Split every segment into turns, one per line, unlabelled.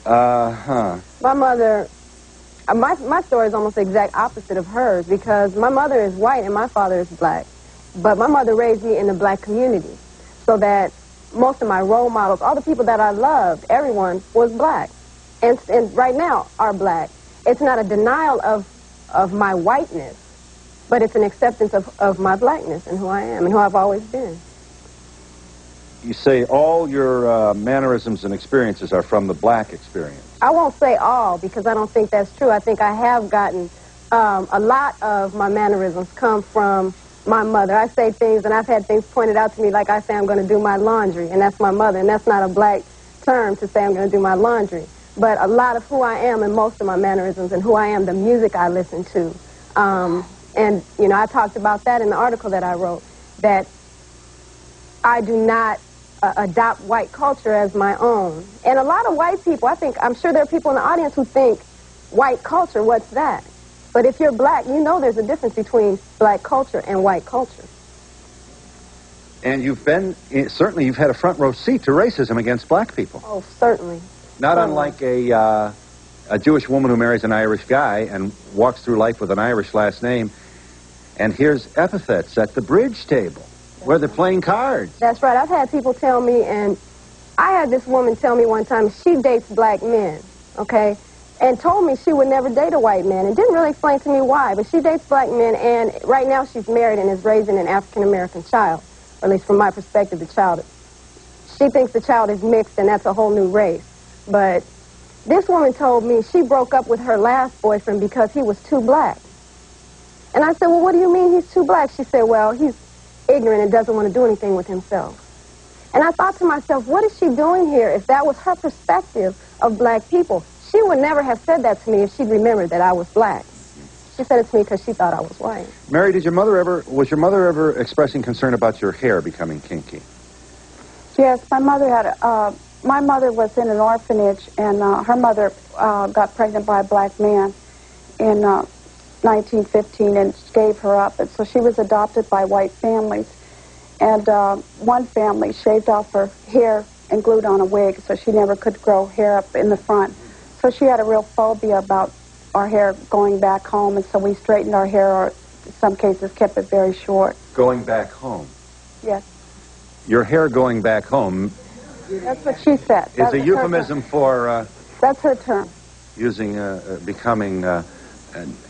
have. My mother, my story is almost the exact opposite of hers because my mother is white and my father is black. But my mother raised me in the black community so that most of my role models, all the people that I loved, everyone was black. And right now are black. It's not a denial of my whiteness, but it's an acceptance of my blackness and who I am and who I've always been.
You say all your mannerisms and experiences are from the black experience.
I won't say all because I don't think that's true. I think I have gotten a lot of my mannerisms come from my mother. I say things and I've had things pointed out to me like I say I'm going to do my laundry, and that's my mother, and that's not a black term to say I'm going to do my laundry. But a lot of who I am and most of my mannerisms and who I am, the music I listen to. And, you know, I talked about that in the article that I wrote, that I do not adopt white culture as my own. And a lot of white people, I'm sure there are people in the audience who think, white culture, what's that? But if you're black, you know there's a difference between black culture and white culture.
And certainly you've had a front row seat to racism against black people.
Oh, certainly.
Not unlike a Jewish woman who marries an Irish guy and walks through life with an Irish last name and hears epithets at the bridge table where they're playing cards.
That's right. I've had people tell me, and I had this woman tell me one time she dates black men, okay, and told me she would never date a white man, and didn't really explain to me why, but she dates black men, and right now she's married and is raising an African-American child, or at least from my perspective, she thinks the child is mixed, and that's a whole new race. But this woman told me she broke up with her last boyfriend because he was too black. And I said, well, what do you mean he's too black? She said, well, he's ignorant and doesn't want to do anything with himself. And I thought to myself, what is she doing here? If that was her perspective of black people, she would never have said that to me if she'd remembered that I was black. She said it to me because she thought I was white.
Mary, was your mother ever expressing concern about your hair becoming kinky?
Yes, my mother was in an orphanage, and her mother got pregnant by a black man in 1915 and gave her up. And so she was adopted by white families. And one family shaved off her hair and glued on a wig, so she never could grow hair up in the front. So she had a real phobia about our hair going back home, and so we straightened our hair, or in some cases kept it very short.
Going back home?
Yes.
Your hair going back home...
That's what she said.
Is a euphemism for...
That's her term.
Using, becoming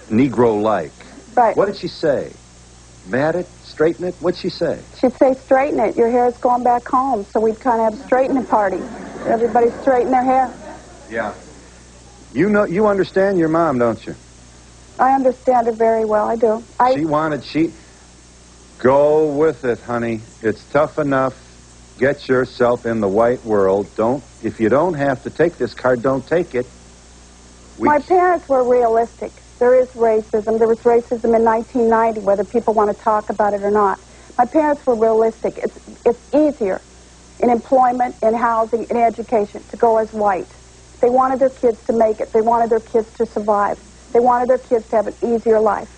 Negro-like.
Right.
What did she say? Mat it? Straighten it? What'd she say?
She'd say, straighten it. Your hair's going back home. So we'd kind of have a straightening party. Everybody straighten their hair.
Yeah. You understand your mom, don't you?
I understand her very well. I do.
Go with it, honey. It's tough enough. Get yourself in the white world. If you don't have to take this card, don't take it.
My parents were realistic. There is racism. There was racism in 1990, whether people want to talk about it or not. My parents were realistic. It's easier in employment, in housing, in education to go as white. They wanted their kids to make it. They wanted their kids to survive. They wanted their kids to have an easier life.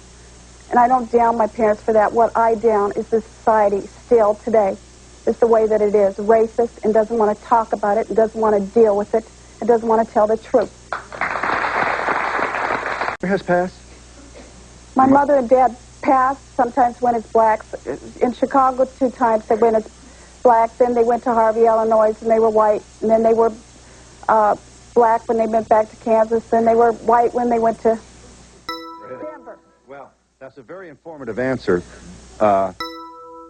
And I don't down my parents for that. What I down is the society still today is the way that it is, racist, and doesn't want to talk about it, and doesn't want to deal with it, and doesn't want to tell the truth.
Has passed?
My mother and dad passed, sometimes when it's blacks. In Chicago, 2 times they went as black, then they went to Harvey, Illinois, and they were white, and then they were black when they went back to Kansas, then they were white when they went to Denver.
Well, that's a very informative answer.